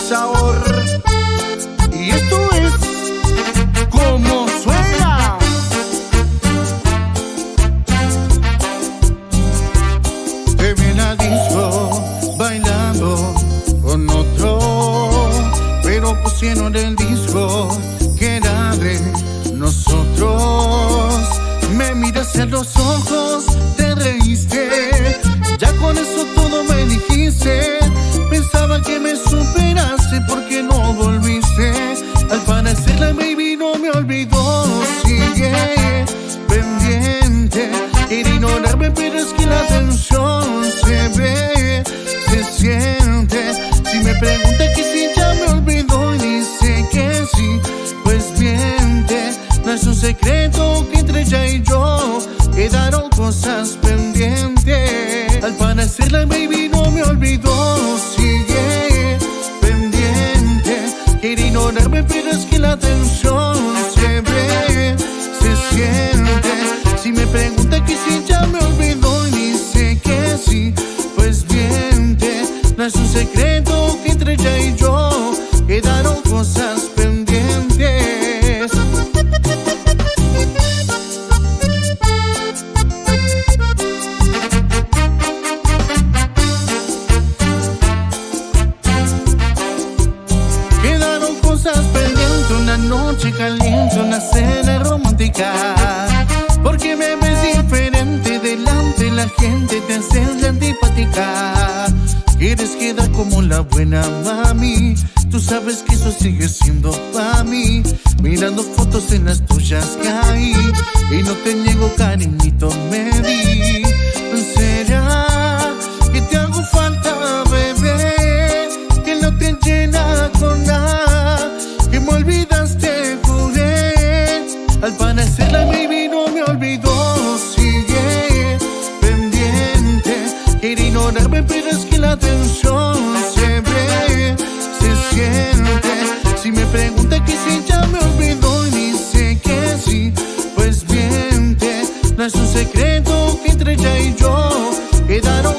sabor. Y esto es como suena. Te vi en la disco bailando con otro, pero pusieron el disco que era de nosotros. Me miraste a los ojos, te reíste, ya con eso todo me dijiste. Pensaba que me superaste porque no volviste. Al parecer la baby no me olvidó. Sigue pendiente, quiere ignorarme, pero es que la tensión se ve, se siente. Si me pregunta que si ya me olvidó y dice que sí, pues miente. No es un secreto que entre ella y yo quedaron cosas pendientes. Al parecer la baby no me olvidó. Sigue pendiente, quiere ignorarme, pero es que la tensión se ve, se siente. Si me pregunta que si ya me olvidó y dice que sí, pues miente. No es un secreto que entre ella y yo quedaron cosas pendientes. Quedaron cosas pendientes, una noche caliente, una cena romántica. Porque me ves diferente delante de la gente, te haces la antipática. Quieres quedar como la buena mami, tú sabes que eso sigue siendo pa' mí. Mirando fotos en las tuyas caí, y no te niego cariñito me di. ¿Será que te hago falta, bebé? Que no te llena con nada, que me olvidaste, juré. Al parecer la baby no me olvidó. Sigue pendiente, quiere ignorarme, pero es que la tensión se ve, se siente. Si me pregunta que si ya me olvidó y dice que sí, pues miente. No es un secreto que entre ella y yo quedaron